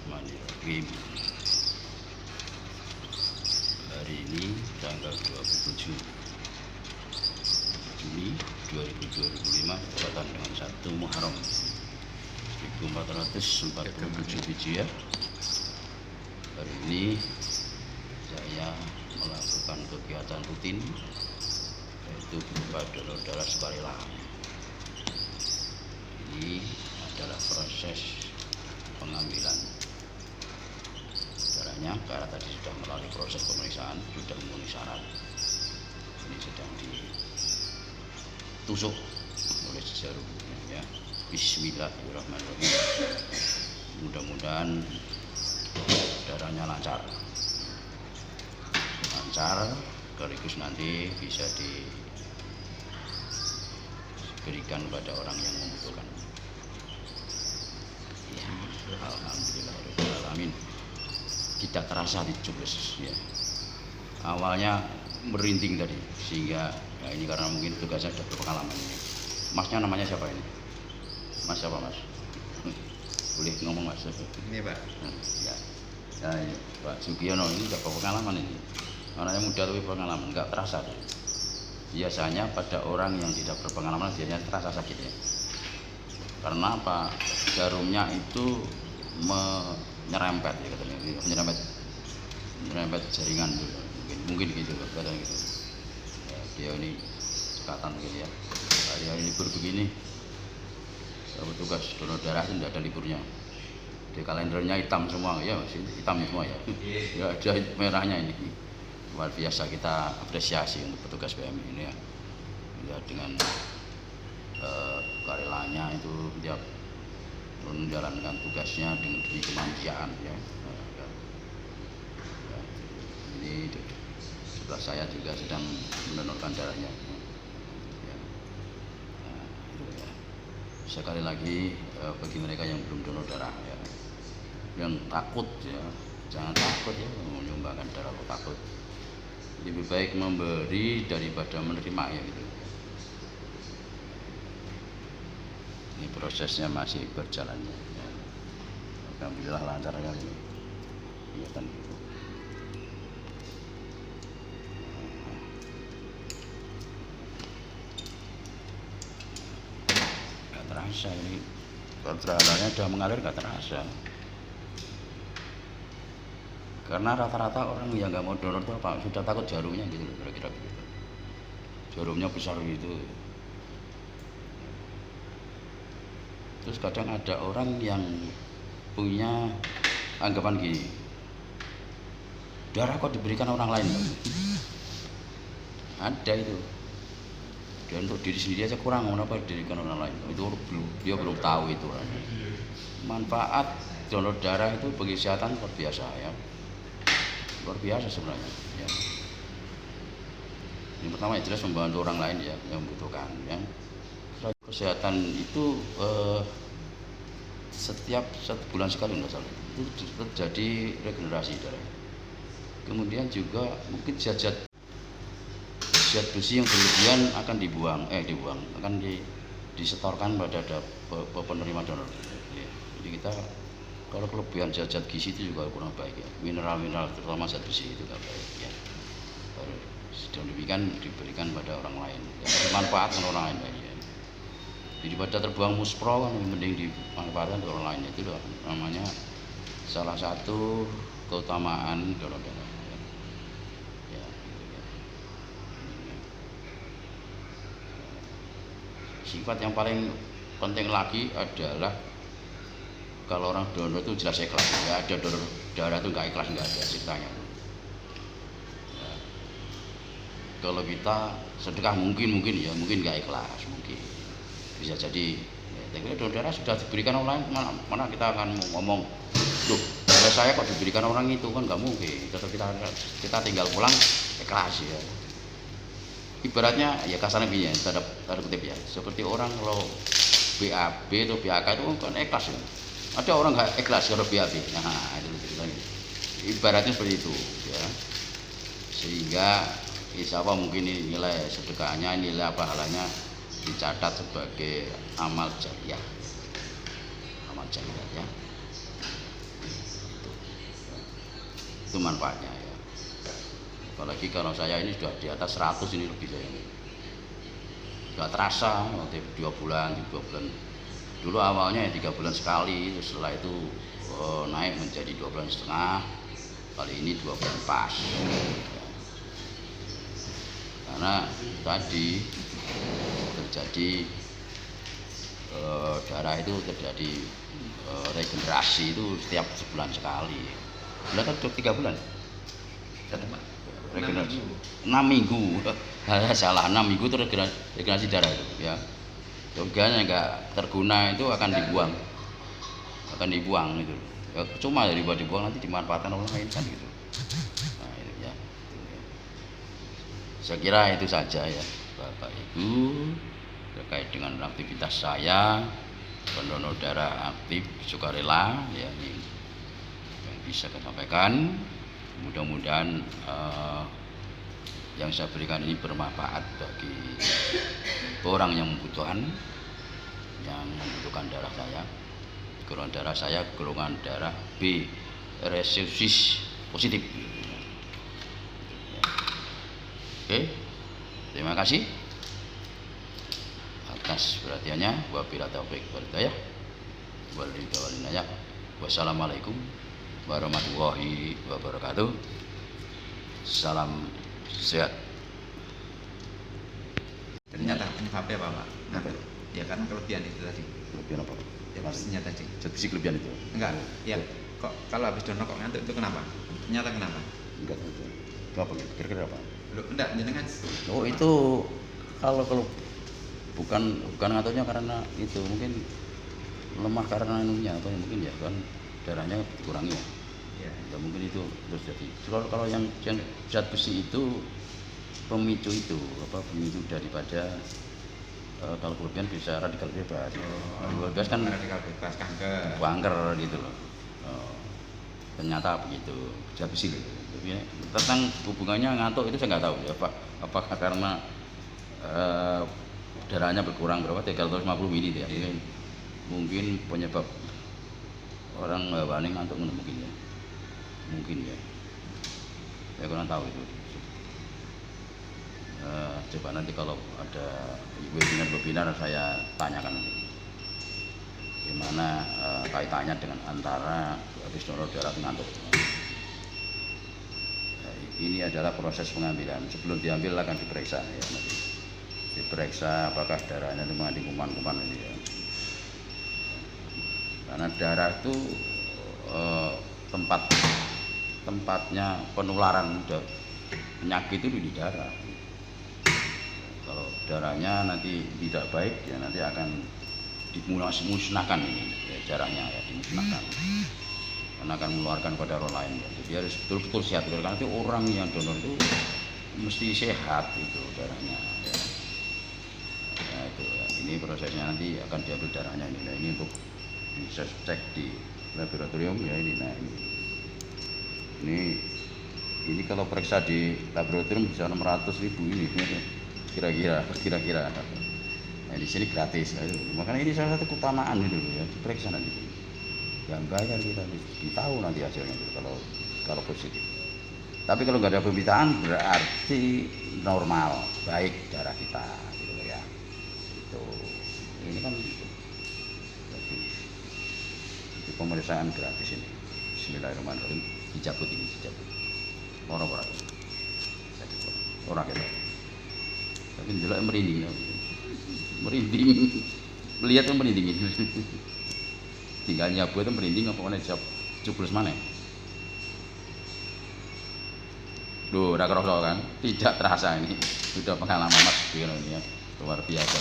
Bismillahirrahmanirrahim. Hari ini tanggal 27 Juni 2025 bertepatan dengan 1 Muharram 1447 Hijriah. Hari ini saya melakukan kegiatan rutin, yaitu berupa donor darah sukarela. Ini adalah proses pengambilan darahnya, karena tadi sudah melalui proses pemeriksaan, sudah memenuhi syarat. Ini sedang ditusuk oleh jarum, ya. Bismillahirrahmanirrahim. Mudah-mudahan darahnya lancar, sekaligus nanti bisa diberikan kepada orang yang membutuhkan. Ya, alhamdulillahirrahmanirrahim. Tidak terasa dicoblos, ya. Awalnya merinding tadi, sehingga ya ini karena mungkin tugasnya sudah berpengalaman. Masnya namanya siapa ini? Mas siapa, Mas? Boleh ngomong, Mas? Ini, Pak. Ya. Ya, Pak Sugiono ini sudah berpengalaman ini. Orangnya muda tapi berpengalaman, nggak terasa. Biasanya pada orang yang tidak berpengalaman biasanya terasa sakitnya. Karena apa? Jarumnya itu menyerempet, ya katanya, menyerempet jaringan, mungkin gitu, katanya gitu. Ya, dia ini sekatan gitu ya. Hari-hari libur begini, petugas donor darah itu tidak ada liburnya. Di kalendernya hitam semua, ya masih hitam semua ya. Ya ada merahnya ini. Luar biasa, kita apresiasi untuk petugas PMI ini ya. Ya dengan karelanya itu dia menjalankan tugasnya dengan demi kemanusiaan, ya. Ini sebelah saya juga sedang mendonorkan darahnya. Ya. Nah, itu ya. Sekali lagi bagi mereka yang belum donor darah, ya, yang takut, ya, jangan takut ya menyumbangkan darah. Kok takut? Lebih baik memberi daripada menerima, ya gitu. Ini prosesnya masih berjalan, ya. Alhamdulillah lancar kali ini. Iya kan. Nggak terasa ini. Darahnya sudah mengalir, nggak terasa. Karena rata-rata orang yang nggak mau donor itu apa? Sudah takut jarumnya gitu, kira-kira begitu. Jarumnya besar gitu. Terus kadang ada orang yang punya anggapan gini, darah kok diberikan orang lain? Ada itu. Dan untuk diri sendiri aja kurang, kenapa diberikan orang lain? Itu dia belum tahu itu. Manfaat donor darah itu bagi kesehatan luar biasa, ya. Luar biasa sebenarnya, ya. Yang pertama ya jelas membantu orang lain, ya, yang membutuhkan, ya. Kesehatan itu setiap 1 bulan sekali enggak salah itu terjadi regenerasi darah. Kemudian juga mungkin zat besi yang berlebihan akan akan disetorkan pada penerima donor, ya. Jadi kita kalau kelebihan zat gizi itu juga kurang baik, ya. Mineral terutama zat besi itu tidak baik, ya. Sedang diberikan pada orang lain, ya, dimanfaatkan orang lain, ya. Jadi pada terbuang muspro kan mending dimanfaatkan ke orang lain. Itu namanya salah satu keutamaan donor darah, ya. Ya, ya. Sifat yang paling penting lagi adalah kalau orang donor itu jelas ikhlas. Nggak ada donor darah itu nggak ikhlas, nggak ada ceritanya. Ya. Kalau kita sedekah mungkin ya mungkin nggak ikhlas, mungkin bisa jadi, ya, donor darah sudah diberikan orang lain, mana kita akan ngomong, loh darah saya kok diberikan orang itu, kan nggak mungkin. Tetap kita tinggal pulang ikhlas, ya. Ibaratnya ya kasarnya begini, tanda kutip, ya, seperti orang kalau BAB atau BAK itu kan ikhlas, ya. Ada orang nggak ikhlas kalau BAB, nah itu ibaratnya seperti itu, ya. Sehingga insya Allah mungkin nilai sedekahnya, nilai pahalanya dicatat sebagai amal jariah, ya. itu manfaatnya ya. Apalagi kalau saya ini sudah di atas 100 ini lebih saya ini. Sudah terasa waktu 2 bulan, 2 bulan. Dulu awalnya ya 3 bulan sekali, terus setelah itu naik menjadi 2 bulan setengah. Kali ini 2 bulan pas. Ya. Karena tadi terjadi darah itu terjadi regenerasi itu setiap sebulan sekali. Bulan kan 3 bulan. Regenerasi 6 minggu. Salah, 6 minggu itu regenerasi darah itu ya. Organ yang enggak terguna itu akan dibuang itu. Ya, cuma dibuang nanti dimanfaatkan orang lain kan gitu. Nah, itu ya. Saya kira itu saja ya Bapak Ibu terkait dengan aktivitas saya pendonor darah aktif sukarela ya, ini yang bisa saya sampaikan. Mudah-mudahan yang saya berikan ini bermanfaat bagi orang yang membutuhkan darah saya. Golongan darah saya golongan darah B resus positif. Oke, terima kasih atas perhatiannya. Wabillahi taufiq wal hidayah. Wassalamualaikum warahmatullahi wabarakatuh. Salam sehat. Ternyata penyebabnya apa Pak? Apa? Ya karena kelebihan itu tadi. Kelebihan apa? Ya pastinya tadi. Zat besi kelebihan itu? Enggak. Ya kok kalau habis donor kok ngantuk itu kenapa? Ternyata kenapa? Enggak tahu. Kenapa? Kira-kira apa? Loh, enggak jenengan. Oh itu kalau bukan ngantuknya karena itu mungkin lemah karena anunya apa ya, mungkin ya kan darahnya dikurangi ya. Ya mungkin itu terus jadi. Kalau yang zat besi itu pemicu daripada kalau kelebihan bisa radikal bebas. Radikal bebas kan radikal bebas kanker gitu loh. Ternyata begitu zat besi gitu. Tentang hubungannya ngantuk itu saya nggak tahu ya Pak. Apakah karena darahnya berkurang berapa 350 mili ya. Mungkin penyebab orang bawaan ngantuk mungkin ya. Mungkin ya. Saya kurang tahu itu. Coba nanti kalau ada webinar saya tanyakan gimana kaitannya dengan antara habis donor darah dengan ngantuk. Ini adalah proses pengambilan. Sebelum diambil akan diperiksa ya nanti. Diperiksa apakah darahnya itu mengandung kuman-kuman ini ya. Karena darah itu tempatnya penularan penyakit itu di darah. Kalau darahnya nanti tidak baik ya nanti akan dimusnahkan ini ya, darahnya ya dimusnahkan. Karena akan mengeluarkan pada orang lain ya. Jadi harus betul-betul sehat karena nanti orang yang donor itu mesti sehat itu darahnya ya. Nah, itu ya. Ini prosesnya nanti akan diambil darahnya ini. Nah, ini untuk bisa cek di laboratorium ya ini. Nah ini kalau periksa di laboratorium bisa 600.000 ini kira-kira. Nah, di sini gratis. Makanya ini salah satu keutamaan itu ya diperiksa nanti. Yang bayar kita tahu nanti hasilnya itu kalau positif. Tapi kalau nggak ada pemberitaan berarti normal, baik darah kita gitu ya. Itu ini kan itu pemeriksaan gratis ini. Bismillahirrahmanirrahim. Dicabut. Orang kita. Tapi jelas merinding. Melihat kan merinding itu. Tinggal nyabu itu merinding apa mana siap cublos mana? Duh, udah kerasa kan? Tidak terasa ini. Sudah pengalaman Mas Biro ini ya. Luar biasa.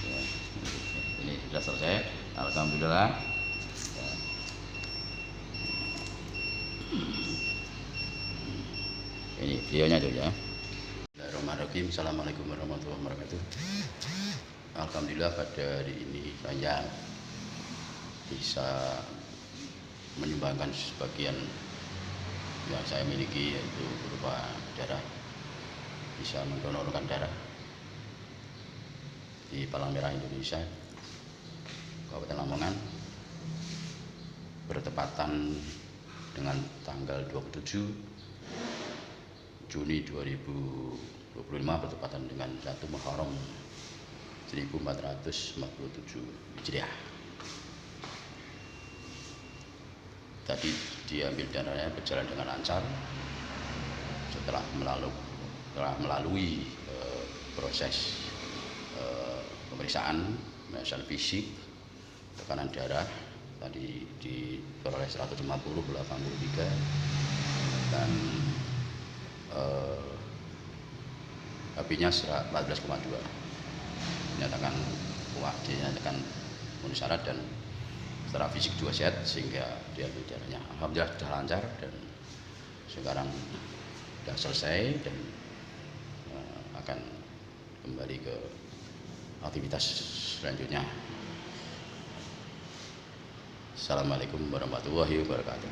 Ya, ini sudah selesai. Alhamdulillah. Ya. Ini videonya tuh ya. Bismillahirrahmanirrahim. Assalamualaikum warahmatullahi wabarakatuh. Alhamdulillah pada hari ini saya bisa menyumbangkan sebagian yang saya miliki yaitu berupa darah, bisa mendonorkan darah di Palang Merah Indonesia Kabupaten Lamongan bertepatan dengan tanggal 27 Juni 2025 bertepatan dengan 1 Muharram 1447 Hijriah. Tadi diambil dananya berjalan dengan lancar setelah melalui proses pemeriksaan asal fisik, tekanan darah tadi diperoleh 150/83 dan HP-nya 14,2, dinyatakan kuat, dinyatakan memenuhi syarat dan secara fisik juga sehat sehingga diambil darahnya. Alhamdulillah sudah lancar dan sekarang sudah selesai dan akan kembali ke aktivitas selanjutnya. Assalamualaikum warahmatullahi wabarakatuh.